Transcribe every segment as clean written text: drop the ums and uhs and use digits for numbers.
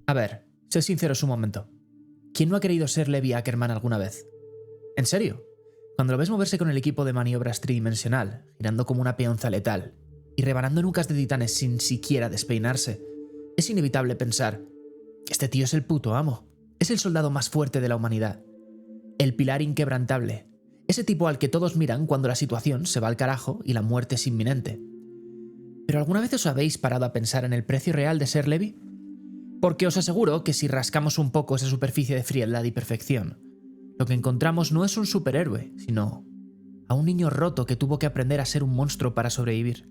A ver, sé sinceros un momento. ¿Quién no ha querido ser Levi Ackerman alguna vez? ¿En serio? Cuando lo ves moverse con el equipo de maniobras tridimensional, girando como una peonza letal, y rebanando nucas de titanes sin siquiera despeinarse, es inevitable pensar: este tío es el puto amo, es el soldado más fuerte de la humanidad, el pilar inquebrantable, ese tipo al que todos miran cuando la situación se va al carajo y la muerte es inminente. ¿Pero alguna vez os habéis parado a pensar en el precio real de ser Levi? Porque os aseguro que si rascamos un poco esa superficie de frialdad y perfección, lo que encontramos no es un superhéroe, sino a un niño roto que tuvo que aprender a ser un monstruo para sobrevivir.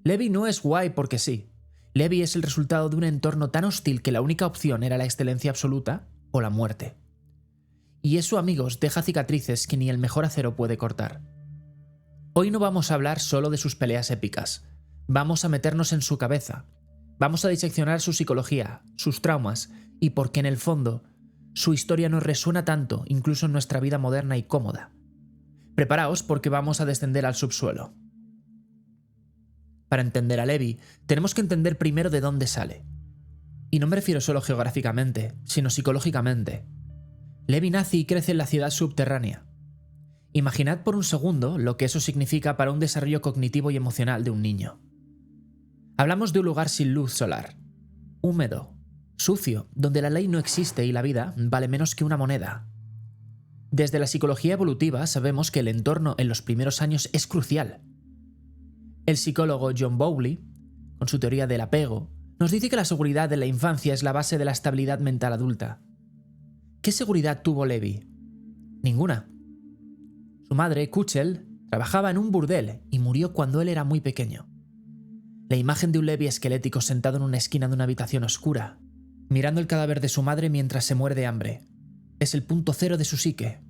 Levi no es guay porque sí. Levi es el resultado de un entorno tan hostil que la única opción era la excelencia absoluta o la muerte. Y eso, amigos, deja cicatrices que ni el mejor acero puede cortar. Hoy no vamos a hablar solo de sus peleas épicas. Vamos a meternos en su cabeza. Vamos a diseccionar su psicología, sus traumas y por qué en el fondo su historia nos resuena tanto incluso en nuestra vida moderna y cómoda. Preparaos porque vamos a descender al subsuelo. Para entender a Levi, tenemos que entender primero de dónde sale. Y no me refiero solo geográficamente, sino psicológicamente. Levi nace y crece en la ciudad subterránea. Imaginad por un segundo lo que eso significa para un desarrollo cognitivo y emocional de un niño. Hablamos de un lugar sin luz solar, húmedo, sucio, donde la ley no existe y la vida vale menos que una moneda. Desde la psicología evolutiva sabemos que el entorno en los primeros años es crucial. El psicólogo John Bowlby, con su teoría del apego, nos dice que la seguridad de la infancia es la base de la estabilidad mental adulta. ¿Qué seguridad tuvo Levi? Ninguna. Su madre, Kuchel, trabajaba en un burdel y murió cuando él era muy pequeño. La imagen de un Levi esquelético sentado en una esquina de una habitación oscura, mirando el cadáver de su madre mientras se muere de hambre, es el punto cero de su psique.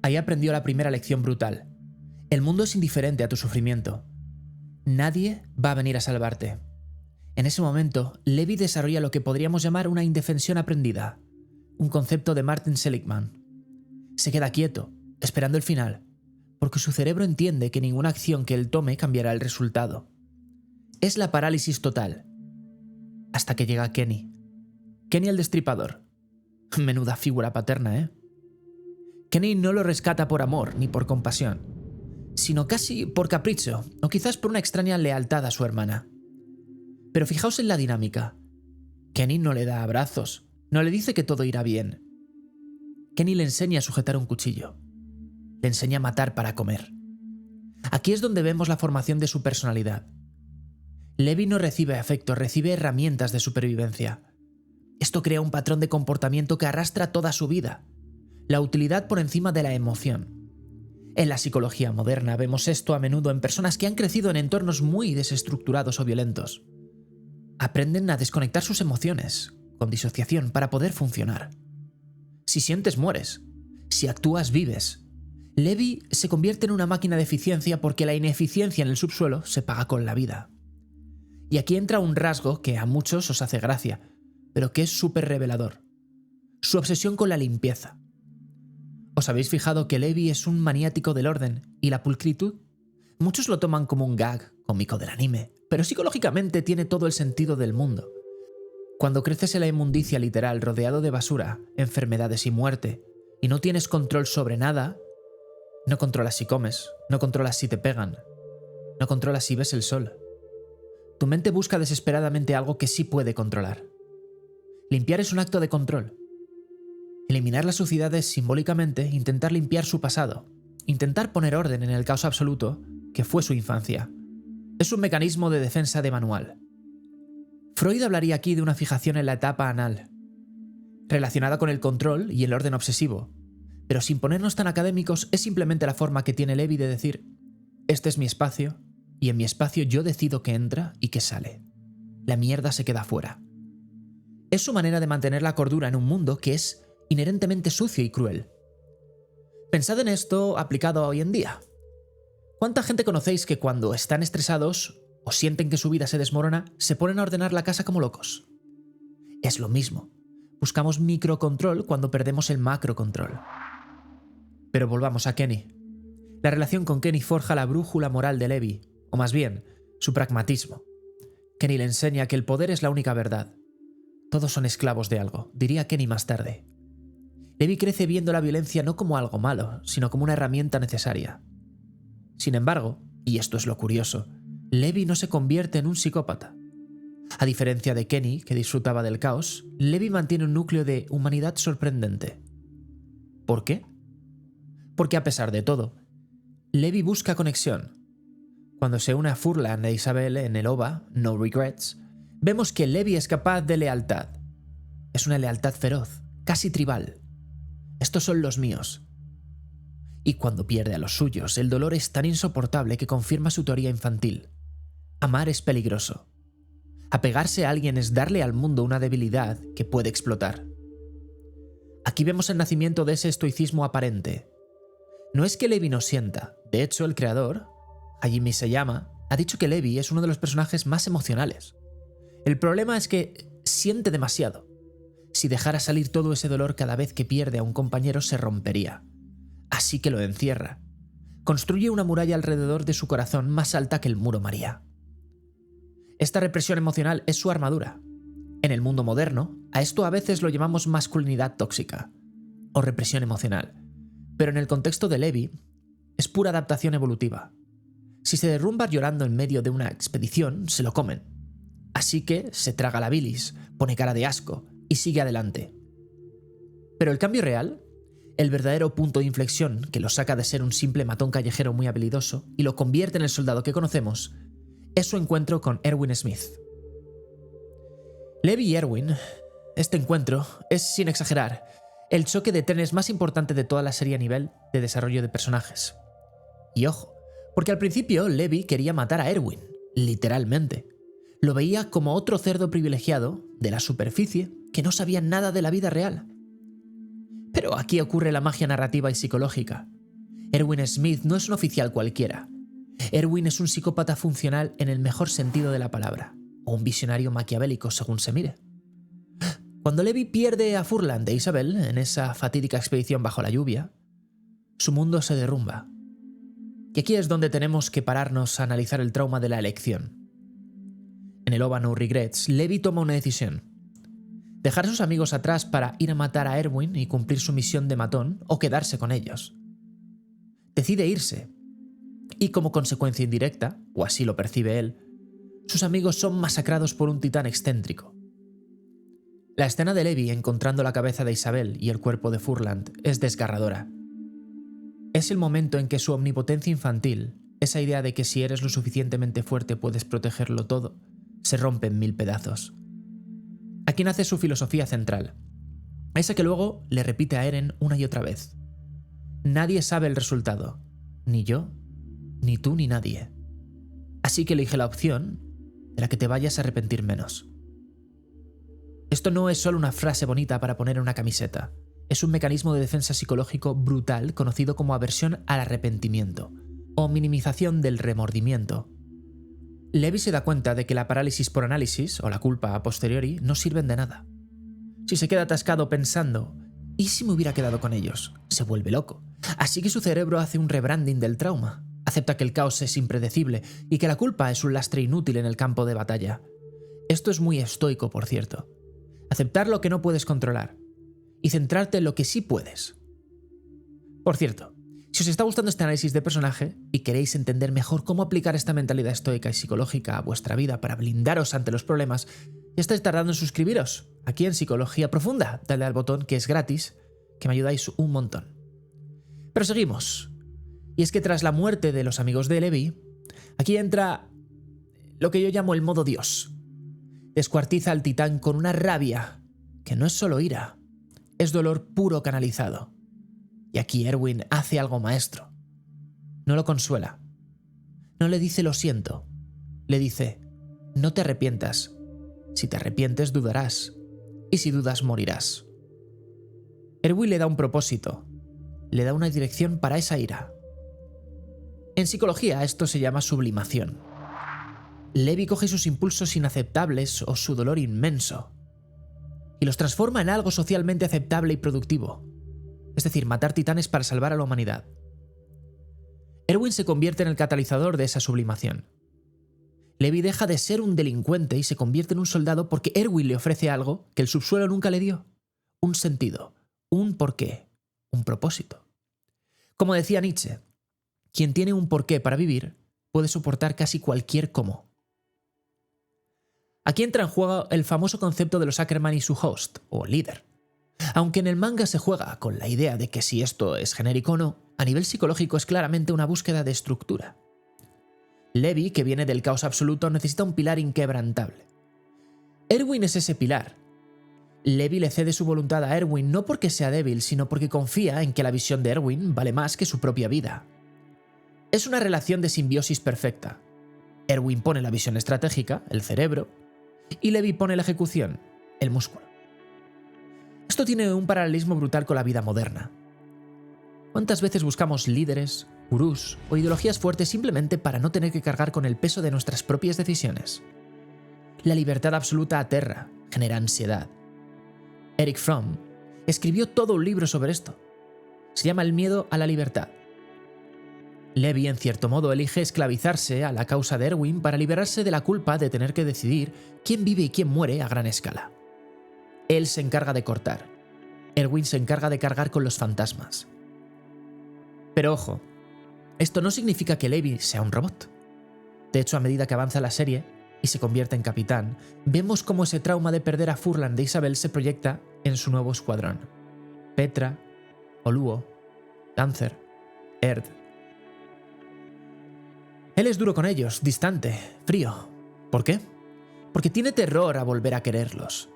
Ahí aprendió la primera lección brutal. El mundo es indiferente a tu sufrimiento. Nadie va a venir a salvarte. En ese momento, Levi desarrolla lo que podríamos llamar una indefensión aprendida, un concepto de Martin Seligman. Se queda quieto, esperando el final, porque su cerebro entiende que ninguna acción que él tome cambiará el resultado. Es la parálisis total. Hasta que llega Kenny. Kenny el Destripador. Menuda figura paterna, ¿eh? Kenny no lo rescata por amor ni por compasión, sino casi por capricho, o quizás por una extraña lealtad a su hermana. Pero fijaos en la dinámica. Kenny no le da abrazos, no le dice que todo irá bien. Kenny le enseña a sujetar un cuchillo. Le enseña a matar para comer. Aquí es donde vemos la formación de su personalidad. Levi no recibe afecto, recibe herramientas de supervivencia. Esto crea un patrón de comportamiento que arrastra toda su vida. La utilidad por encima de la emoción. En la psicología moderna vemos esto a menudo en personas que han crecido en entornos muy desestructurados o violentos. Aprenden a desconectar sus emociones, con disociación, para poder funcionar. Si sientes, mueres. Si actúas, vives. Levi se convierte en una máquina de eficiencia porque la ineficiencia en el subsuelo se paga con la vida. Y aquí entra un rasgo que a muchos os hace gracia, pero que es súper revelador. Su obsesión con la limpieza. ¿Os habéis fijado que Levi es un maniático del orden y la pulcritud? Muchos lo toman como un gag cómico del anime, pero psicológicamente tiene todo el sentido del mundo. Cuando creces en la inmundicia literal rodeado de basura, enfermedades y muerte, y no tienes control sobre nada, no controlas si comes, no controlas si te pegan, no controlas si ves el sol. Tu mente busca desesperadamente algo que sí puede controlar. Limpiar es un acto de control. Eliminar la suciedad es, simbólicamente, intentar limpiar su pasado, intentar poner orden en el caos absoluto que fue su infancia. Es un mecanismo de defensa de manual. Freud hablaría aquí de una fijación en la etapa anal, relacionada con el control y el orden obsesivo, pero sin ponernos tan académicos es simplemente la forma que tiene Levi de decir: este es mi espacio, y en mi espacio yo decido qué entra y qué sale. La mierda se queda fuera. Es su manera de mantener la cordura en un mundo que es inherentemente sucio y cruel. Pensad en esto aplicado a hoy en día. ¿Cuánta gente conocéis que cuando están estresados o sienten que su vida se desmorona, se ponen a ordenar la casa como locos? Es lo mismo. Buscamos microcontrol cuando perdemos el macrocontrol. Pero volvamos a Kenny. La relación con Kenny forja la brújula moral de Levi, o más bien, su pragmatismo. Kenny le enseña que el poder es la única verdad. Todos son esclavos de algo, diría Kenny más tarde. Levi crece viendo la violencia no como algo malo, sino como una herramienta necesaria. Sin embargo, y esto es lo curioso, Levi no se convierte en un psicópata. A diferencia de Kenny, que disfrutaba del caos, Levi mantiene un núcleo de humanidad sorprendente. ¿Por qué? Porque a pesar de todo, Levi busca conexión. Cuando se une a Furland e Isabel en el OVA, No Regrets, vemos que Levi es capaz de lealtad. Es una lealtad feroz, casi tribal. Estos son los míos. Y cuando pierde a los suyos, el dolor es tan insoportable que confirma su teoría infantil. Amar es peligroso. Apegarse a alguien es darle al mundo una debilidad que puede explotar. Aquí vemos el nacimiento de ese estoicismo aparente. No es que Levi no sienta. De hecho, el creador, Hajime Isayama, ha dicho que Levi es uno de los personajes más emocionales. El problema es que siente demasiado. Si dejara salir todo ese dolor cada vez que pierde a un compañero, se rompería. Así que lo encierra. Construye una muralla alrededor de su corazón más alta que el muro María. Esta represión emocional es su armadura. En el mundo moderno, a esto a veces lo llamamos masculinidad tóxica o represión emocional, pero en el contexto de Levi, es pura adaptación evolutiva. Si se derrumba llorando en medio de una expedición, se lo comen. Así que se traga la bilis, pone cara de asco y sigue adelante. Pero el cambio real, el verdadero punto de inflexión que lo saca de ser un simple matón callejero muy habilidoso y lo convierte en el soldado que conocemos, es su encuentro con Erwin Smith. Levi y Erwin, este encuentro es, sin exagerar, el choque de trenes más importante de toda la serie a nivel de desarrollo de personajes. Y ojo, porque al principio Levi quería matar a Erwin, literalmente. Lo veía como otro cerdo privilegiado de la superficie que no sabía nada de la vida real. Pero aquí ocurre la magia narrativa y psicológica. Erwin Smith no es un oficial cualquiera. Erwin es un psicópata funcional en el mejor sentido de la palabra, o un visionario maquiavélico según se mire. Cuando Levi pierde a Furland e Isabel en esa fatídica expedición bajo la lluvia, su mundo se derrumba. Y aquí es donde tenemos que pararnos a analizar el trauma de la elección. En el OVA No Regrets, Levi toma una decisión. Dejar a sus amigos atrás para ir a matar a Erwin y cumplir su misión de matón, o quedarse con ellos. Decide irse. Y como consecuencia indirecta, o así lo percibe él, sus amigos son masacrados por un titán excéntrico. La escena de Levi encontrando la cabeza de Isabel y el cuerpo de Furland es desgarradora. Es el momento en que su omnipotencia infantil, esa idea de que si eres lo suficientemente fuerte puedes protegerlo todo, se rompe en mil pedazos. Aquí nace su filosofía central, esa que luego le repite a Eren una y otra vez. Nadie sabe el resultado, ni yo, ni tú, ni nadie. Así que elige la opción de la que te vayas a arrepentir menos. Esto no es solo una frase bonita para poner en una camiseta, es un mecanismo de defensa psicológico brutal conocido como aversión al arrepentimiento, o minimización del remordimiento. Levi se da cuenta de que la parálisis por análisis, o la culpa a posteriori, no sirven de nada. Si se queda atascado pensando, ¿y si me hubiera quedado con ellos?, se vuelve loco. Así que su cerebro hace un rebranding del trauma. Acepta que el caos es impredecible y que la culpa es un lastre inútil en el campo de batalla. Esto es muy estoico, por cierto. Aceptar lo que no puedes controlar y centrarte en lo que sí puedes. Por cierto, si os está gustando este análisis de personaje y queréis entender mejor cómo aplicar esta mentalidad estoica y psicológica a vuestra vida para blindaros ante los problemas, ya estáis tardando en suscribiros aquí en Psicología Profunda. Dale al botón que es gratis, que me ayudáis un montón. Pero seguimos. Y es que tras la muerte de los amigos de Levi, aquí entra lo que yo llamo el modo Dios. Descuartiza al titán con una rabia que no es solo ira, es dolor puro canalizado. Y aquí Erwin hace algo maestro. No lo consuela. No le dice lo siento. Le dice, no te arrepientas. Si te arrepientes dudarás. Y si dudas morirás. Erwin le da un propósito. Le da una dirección para esa ira. En psicología esto se llama sublimación. Levi coge sus impulsos inaceptables o su dolor inmenso y los transforma en algo socialmente aceptable y productivo. Es decir, matar titanes para salvar a la humanidad. Erwin se convierte en el catalizador de esa sublimación. Levi deja de ser un delincuente y se convierte en un soldado porque Erwin le ofrece algo que el subsuelo nunca le dio. Un sentido, un porqué, un propósito. Como decía Nietzsche, quien tiene un porqué para vivir puede soportar casi cualquier cómo. Aquí entra en juego el famoso concepto de los Ackerman y su host, o líder. Aunque en el manga se juega con la idea de que si esto es genérico o no, a nivel psicológico es claramente una búsqueda de estructura. Levi, que viene del caos absoluto, necesita un pilar inquebrantable. Erwin es ese pilar. Levi le cede su voluntad a Erwin no porque sea débil, sino porque confía en que la visión de Erwin vale más que su propia vida. Es una relación de simbiosis perfecta. Erwin pone la visión estratégica, el cerebro, y Levi pone la ejecución, el músculo. Esto tiene un paralelismo brutal con la vida moderna. ¿Cuántas veces buscamos líderes, gurús o ideologías fuertes simplemente para no tener que cargar con el peso de nuestras propias decisiones? La libertad absoluta aterra, genera ansiedad. Erich Fromm escribió todo un libro sobre esto. Se llama El miedo a la libertad. Levi, en cierto modo, elige esclavizarse a la causa de Erwin para liberarse de la culpa de tener que decidir quién vive y quién muere a gran escala. Él se encarga de cortar. Erwin se encarga de cargar con los fantasmas. Pero ojo, esto no significa que Levi sea un robot. De hecho, a medida que avanza la serie y se convierte en capitán, vemos cómo ese trauma de perder a Furlan de Isabel se proyecta en su nuevo escuadrón. Petra, Oluo, Dancer, Erd. Él es duro con ellos, distante, frío. ¿Por qué? Porque tiene terror a volver a quererlos.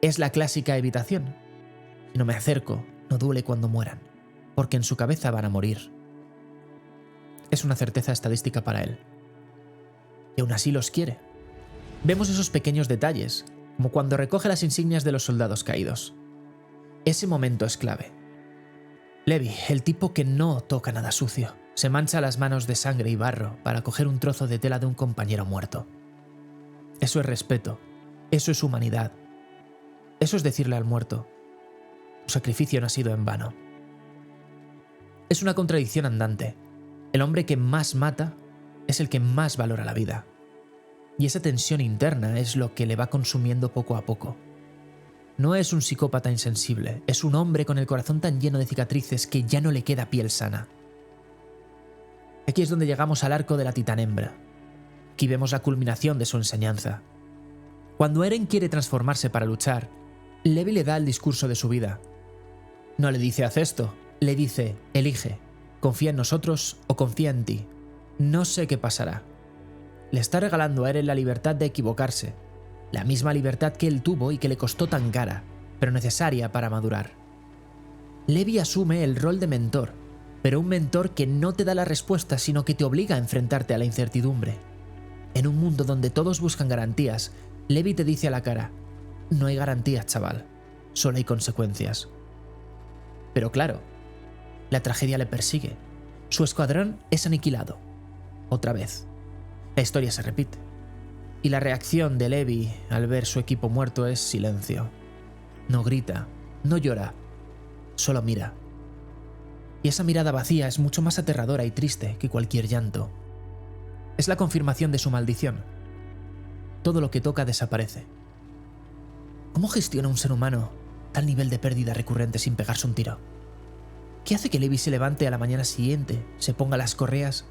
Es la clásica evitación. Si no me acerco, no duele cuando mueran, porque en su cabeza van a morir. Es una certeza estadística para él. Y aún así los quiere. Vemos esos pequeños detalles, como cuando recoge las insignias de los soldados caídos. Ese momento es clave. Levi, el tipo que no toca nada sucio, se mancha las manos de sangre y barro para coger un trozo de tela de un compañero muerto. Eso es respeto, eso es humanidad. Eso es decirle al muerto: tu sacrificio no ha sido en vano. Es una contradicción andante. El hombre que más mata es el que más valora la vida. Y esa tensión interna es lo que le va consumiendo poco a poco. No es un psicópata insensible, es un hombre con el corazón tan lleno de cicatrices que ya no le queda piel sana. Aquí es donde llegamos al arco de la titán hembra. Aquí vemos la culminación de su enseñanza. Cuando Eren quiere transformarse para luchar, Levi le da el discurso de su vida. No le dice haz esto, le dice elige, confía en nosotros o confía en ti. No sé qué pasará. Le está regalando a Eren la libertad de equivocarse, la misma libertad que él tuvo y que le costó tan cara, pero necesaria para madurar. Levi asume el rol de mentor, pero un mentor que no te da la respuesta, sino que te obliga a enfrentarte a la incertidumbre. En un mundo donde todos buscan garantías, Levi te dice a la cara: no hay garantías, chaval, solo hay consecuencias. Pero claro, la tragedia le persigue. Su escuadrón es aniquilado. Otra vez. La historia se repite. Y la reacción de Levi al ver su equipo muerto es silencio. No grita, no llora, solo mira. Y esa mirada vacía es mucho más aterradora y triste que cualquier llanto. Es la confirmación de su maldición. Todo lo que toca desaparece. ¿Cómo gestiona un ser humano tal nivel de pérdida recurrente sin pegarse un tiro? ¿Qué hace que Levi se levante a la mañana siguiente, se ponga las correas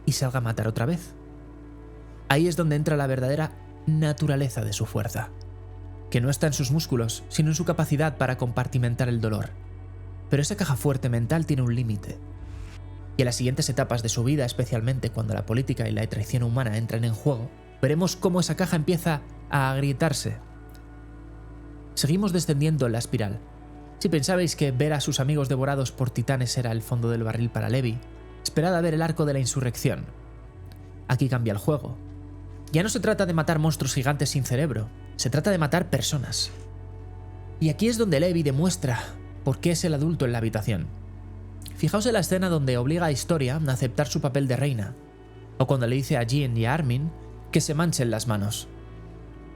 y salga a matar otra vez? Ahí es donde entra la verdadera naturaleza de su fuerza, que no está en sus músculos, sino en su capacidad para compartimentar el dolor. Pero esa caja fuerte mental tiene un límite. Y en las siguientes etapas de su vida, especialmente cuando la política y la traición humana entran en juego, veremos cómo esa caja empieza a agrietarse. Seguimos descendiendo en la espiral. Si pensabais que ver a sus amigos devorados por titanes era el fondo del barril para Levi, esperad a ver el arco de la insurrección. Aquí cambia el juego. Ya no se trata de matar monstruos gigantes sin cerebro, se trata de matar personas. Y aquí es donde Levi demuestra por qué es el adulto en la habitación. Fijaos en la escena donde obliga a Historia a aceptar su papel de reina, o cuando le dice a Jean y a Armin que se manchen las manos.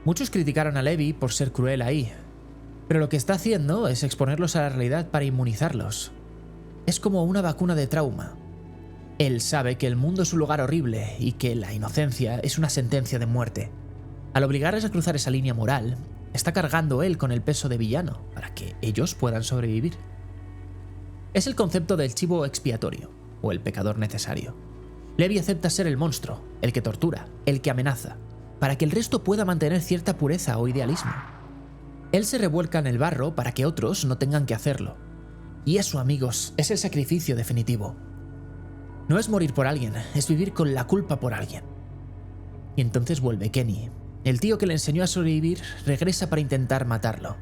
Muchos criticaron a Levi por ser cruel ahí, pero lo que está haciendo es exponerlos a la realidad para inmunizarlos. Es como una vacuna de trauma. Él sabe que el mundo es un lugar horrible y que la inocencia es una sentencia de muerte. Al obligarles a cruzar esa línea moral, está cargando él con el peso de villano para que ellos puedan sobrevivir. Es el concepto del chivo expiatorio, o el pecador necesario. Levi acepta ser el monstruo, el que tortura, el que amenaza, para que el resto pueda mantener cierta pureza o idealismo. Él se revuelca en el barro para que otros no tengan que hacerlo. Y eso, amigos, es el sacrificio definitivo. No es morir por alguien, es vivir con la culpa por alguien. Y entonces vuelve Kenny. El tío que le enseñó a sobrevivir regresa para intentar matarlo.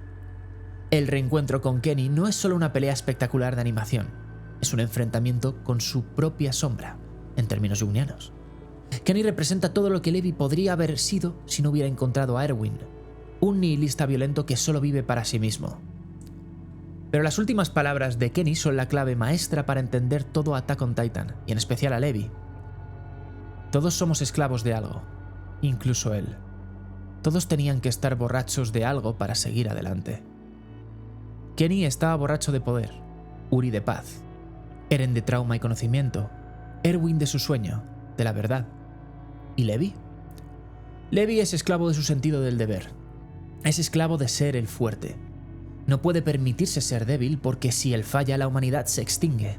El reencuentro con Kenny no es solo una pelea espectacular de animación, es un enfrentamiento con su propia sombra, en términos jungianos. Kenny representa todo lo que Levi podría haber sido si no hubiera encontrado a Erwin, un nihilista violento que solo vive para sí mismo. Pero las últimas palabras de Kenny son la clave maestra para entender todo Attack on Titan, y en especial a Levi. Todos somos esclavos de algo, incluso él. Todos tenían que estar borrachos de algo para seguir adelante. Kenny estaba borracho de poder, Uri de paz, Eren de trauma y conocimiento, Erwin de su sueño, de la verdad. ¿Y Levi? Levi es esclavo de su sentido del deber. Es esclavo de ser el fuerte. No puede permitirse ser débil porque si él falla, la humanidad se extingue.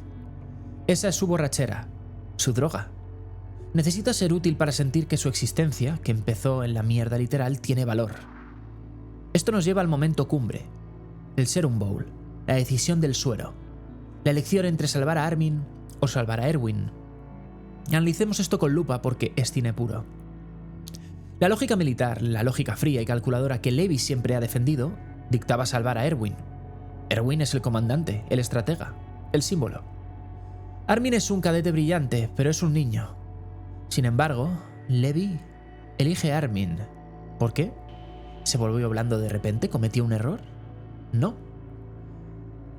Esa es su borrachera, su droga. Necesita ser útil para sentir que su existencia, que empezó en la mierda literal, tiene valor. Esto nos lleva al momento cumbre, el Serum Bowl, la decisión del suero, la elección entre salvar a Armin o salvar a Erwin. Analicemos esto con lupa porque es cine puro. La lógica militar, la lógica fría y calculadora que Levi siempre ha defendido, dictaba salvar a Erwin. Erwin es el comandante, el estratega, el símbolo. Armin es un cadete brillante, pero es un niño. Sin embargo, Levi elige a Armin. ¿Por qué? ¿Se volvió blando de repente? ¿Cometió un error? No.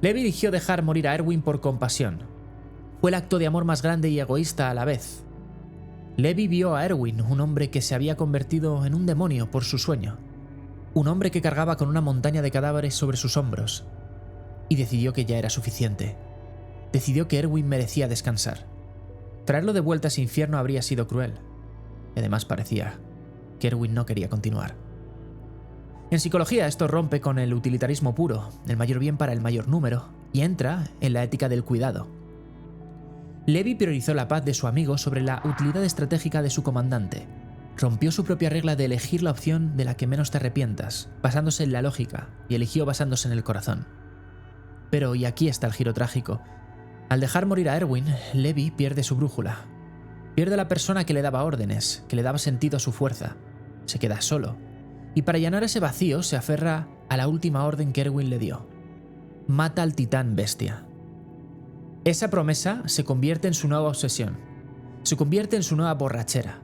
Levi eligió dejar morir a Erwin por compasión. Fue el acto de amor más grande y egoísta a la vez. Levi vio a Erwin, un hombre que se había convertido en un demonio por su sueño. Un hombre que cargaba con una montaña de cadáveres sobre sus hombros. Y decidió que ya era suficiente. Decidió que Erwin merecía descansar. Traerlo de vuelta a ese infierno habría sido cruel. Y además parecía que Erwin no quería continuar. En psicología esto rompe con el utilitarismo puro, el mayor bien para el mayor número, y entra en la ética del cuidado. Levi priorizó la paz de su amigo sobre la utilidad estratégica de su comandante. Rompió su propia regla de elegir la opción de la que menos te arrepientas, basándose en la lógica, y eligió basándose en el corazón. Pero, y aquí está el giro trágico, al dejar morir a Erwin, Levi pierde su brújula. Pierde a la persona que le daba órdenes, que le daba sentido a su fuerza. Se queda solo. Y para llenar ese vacío se aferra a la última orden que Erwin le dio. Mata al titán bestia. Esa promesa se convierte en su nueva obsesión. Se convierte en su nueva borrachera.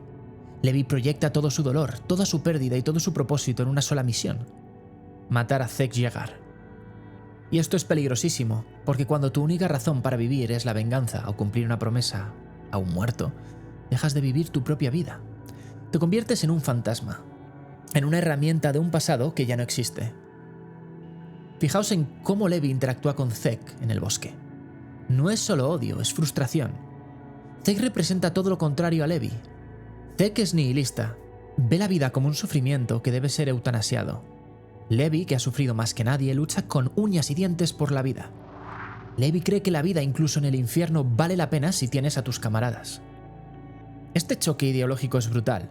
Levi proyecta todo su dolor, toda su pérdida y todo su propósito en una sola misión. Matar a Zeke Yeager. Y esto es peligrosísimo, porque cuando tu única razón para vivir es la venganza o cumplir una promesa a un muerto, dejas de vivir tu propia vida. Te conviertes en un fantasma, en una herramienta de un pasado que ya no existe. Fijaos en cómo Levi interactúa con Zeke en el bosque. No es solo odio, es frustración. Zeke representa todo lo contrario a Levi. Zeke es nihilista, ve la vida como un sufrimiento que debe ser eutanasiado. Levi, que ha sufrido más que nadie, lucha con uñas y dientes por la vida. Levi cree que la vida, incluso en el infierno, vale la pena si tienes a tus camaradas. Este choque ideológico es brutal,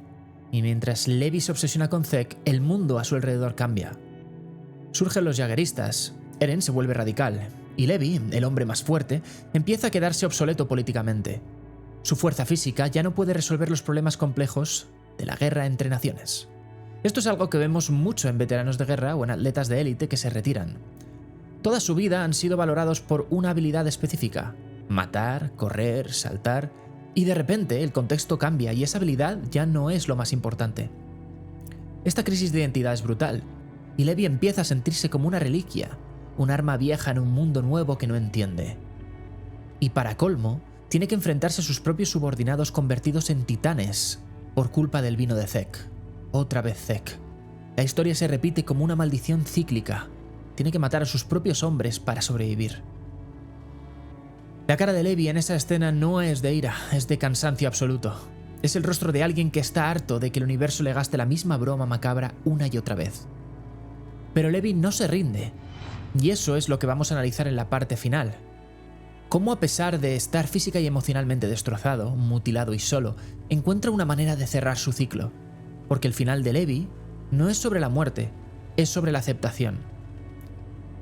y mientras Levi se obsesiona con Zeke, el mundo a su alrededor cambia. Surgen los jaegeristas, Eren se vuelve radical, y Levi, el hombre más fuerte, empieza a quedarse obsoleto políticamente. Su fuerza física ya no puede resolver los problemas complejos de la guerra entre naciones. Esto es algo que vemos mucho en veteranos de guerra o en atletas de élite que se retiran. Toda su vida han sido valorados por una habilidad específica: matar, correr, saltar, y de repente el contexto cambia y esa habilidad ya no es lo más importante. Esta crisis de identidad es brutal, y Levi empieza a sentirse como una reliquia, un arma vieja en un mundo nuevo que no entiende. Y para colmo, tiene que enfrentarse a sus propios subordinados convertidos en titanes por culpa del vino de Zeke. Otra vez Zeke. La historia se repite como una maldición cíclica. Tiene que matar a sus propios hombres para sobrevivir. La cara de Levi en esa escena no es de ira, es de cansancio absoluto. Es el rostro de alguien que está harto de que el universo le gaste la misma broma macabra una y otra vez. Pero Levi no se rinde, y eso es lo que vamos a analizar en la parte final. Cómo, a pesar de estar física y emocionalmente destrozado, mutilado y solo, encuentra una manera de cerrar su ciclo. Porque el final de Levi no es sobre la muerte, es sobre la aceptación.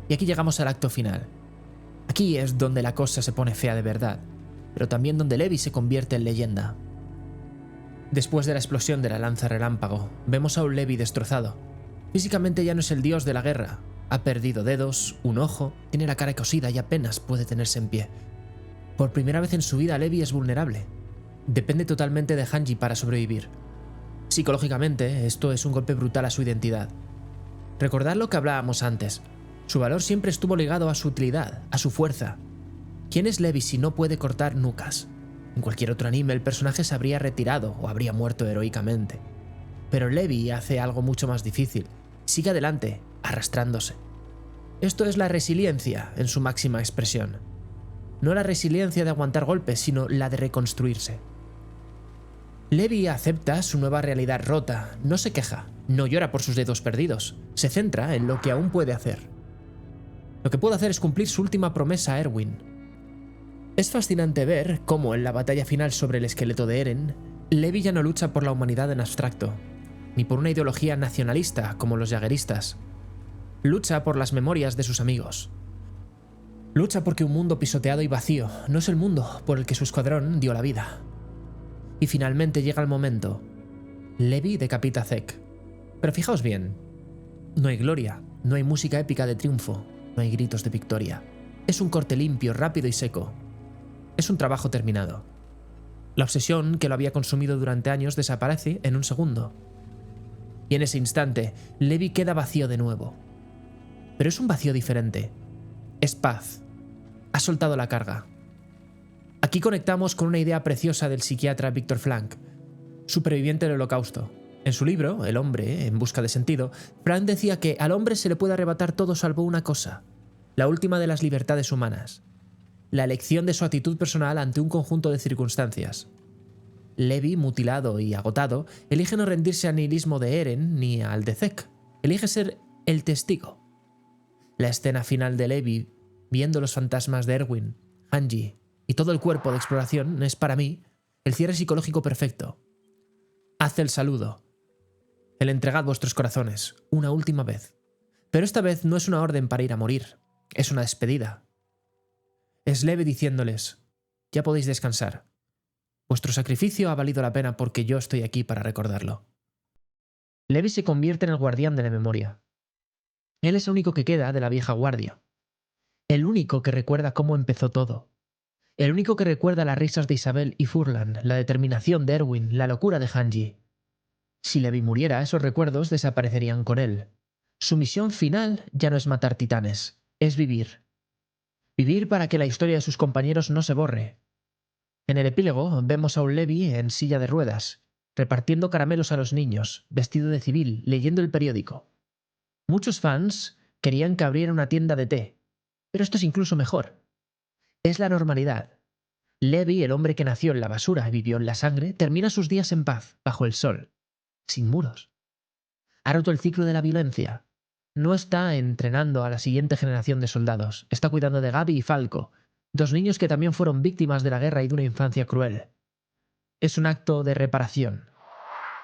Y aquí llegamos al acto final. Aquí es donde la cosa se pone fea de verdad, pero también donde Levi se convierte en leyenda. Después de la explosión de la lanza relámpago, vemos a un Levi destrozado. Físicamente ya no es el dios de la guerra. Ha perdido dedos, un ojo, tiene la cara cosida y apenas puede tenerse en pie. Por primera vez en su vida, Levi es vulnerable. Depende totalmente de Hanji para sobrevivir. Psicológicamente, esto es un golpe brutal a su identidad. Recordad lo que hablábamos antes. Su valor siempre estuvo ligado a su utilidad, a su fuerza. ¿Quién es Levi si no puede cortar nucas? En cualquier otro anime el personaje se habría retirado o habría muerto heroicamente. Pero Levi hace algo mucho más difícil. Sigue adelante, arrastrándose. Esto es la resiliencia en su máxima expresión. No la resiliencia de aguantar golpes, sino la de reconstruirse. Levi acepta su nueva realidad rota, no se queja, no llora por sus dedos perdidos, se centra en lo que aún puede hacer. Lo que puede hacer es cumplir su última promesa a Erwin. Es fascinante ver cómo en la batalla final sobre el esqueleto de Eren, Levi ya no lucha por la humanidad en abstracto, ni por una ideología nacionalista como los jaegeristas. Lucha por las memorias de sus amigos. Lucha porque un mundo pisoteado y vacío no es el mundo por el que su escuadrón dio la vida. Y finalmente llega el momento. Levi decapita a Zek. Pero fijaos bien, no hay gloria, no hay música épica de triunfo, no hay gritos de victoria. Es un corte limpio, rápido y seco. Es un trabajo terminado. La obsesión que lo había consumido durante años desaparece en un segundo. Y en ese instante, Levi queda vacío de nuevo. Pero es un vacío diferente. Es paz. Ha soltado la carga. Aquí conectamos con una idea preciosa del psiquiatra Viktor Frankl, superviviente del Holocausto. En su libro, El hombre, en busca de sentido, Frankl decía que al hombre se le puede arrebatar todo salvo una cosa, la última de las libertades humanas, la elección de su actitud personal ante un conjunto de circunstancias. Levi, mutilado y agotado, elige no rendirse al nihilismo de Eren ni al de Zek, elige ser el testigo. La escena final de Levi, viendo los fantasmas de Erwin, Hanji y todo el cuerpo de exploración, es para mí el cierre psicológico perfecto. Haz el saludo. El entregad vuestros corazones, una última vez. Pero esta vez no es una orden para ir a morir, es una despedida. Es Levi diciéndoles, ya podéis descansar. Vuestro sacrificio ha valido la pena porque yo estoy aquí para recordarlo. Levi se convierte en el guardián de la memoria. Él es el único que queda de la vieja guardia. El único que recuerda cómo empezó todo. El único que recuerda las risas de Isabel y Furlan, la determinación de Erwin, la locura de Hanji. Si Levi muriera, esos recuerdos desaparecerían con él. Su misión final ya no es matar titanes, es vivir. Vivir para que la historia de sus compañeros no se borre. En el epílogo vemos a un Levi en silla de ruedas, repartiendo caramelos a los niños, vestido de civil, leyendo el periódico. Muchos fans querían que abriera una tienda de té, pero esto es incluso mejor. Es la normalidad. Levi, el hombre que nació en la basura y vivió en la sangre, termina sus días en paz, bajo el sol, sin muros. Ha roto el ciclo de la violencia. No está entrenando a la siguiente generación de soldados, está cuidando de Gabi y Falco, dos niños que también fueron víctimas de la guerra y de una infancia cruel. Es un acto de reparación.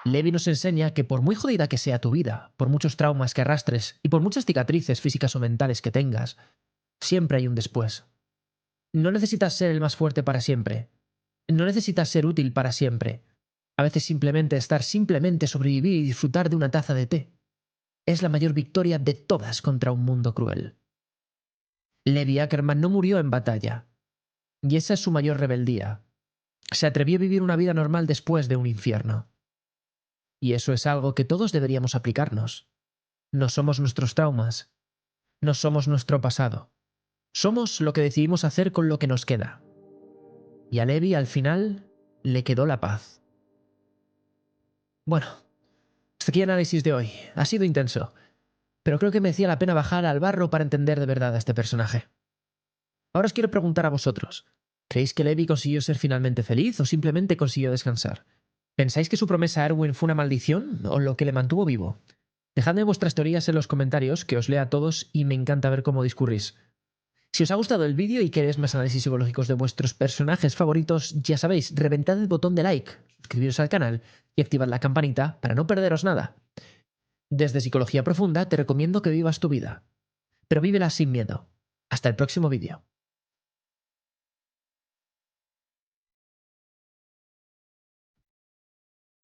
Levi nos enseña que por muy jodida que sea tu vida, por muchos traumas que arrastres y por muchas cicatrices físicas o mentales que tengas, siempre hay un después. No necesitas ser el más fuerte para siempre. No necesitas ser útil para siempre. A veces simplemente sobrevivir y disfrutar de una taza de té. Es la mayor victoria de todas contra un mundo cruel. Levi Ackerman no murió en batalla. Y esa es su mayor rebeldía. Se atrevió a vivir una vida normal después de un infierno. Y eso es algo que todos deberíamos aplicarnos. No somos nuestros traumas. No somos nuestro pasado. Somos lo que decidimos hacer con lo que nos queda. Y a Levi, al final, le quedó la paz. Bueno, hasta aquí el análisis de hoy. Ha sido intenso, pero creo que merecía la pena bajar al barro para entender de verdad a este personaje. Ahora os quiero preguntar a vosotros, ¿Creéis que Levi consiguió ser finalmente feliz o simplemente consiguió descansar? ¿Pensáis que su promesa a Erwin fue una maldición o lo que le mantuvo vivo? Dejadme vuestras teorías en los comentarios, que os lea a todos y me encanta ver cómo discurrís. Si os ha gustado el vídeo y queréis más análisis psicológicos de vuestros personajes favoritos, ya sabéis, reventad el botón de like, suscribiros al canal y activad la campanita para no perderos nada. Desde Psicología Profunda te recomiendo que vivas tu vida, pero vívela sin miedo. Hasta el próximo vídeo.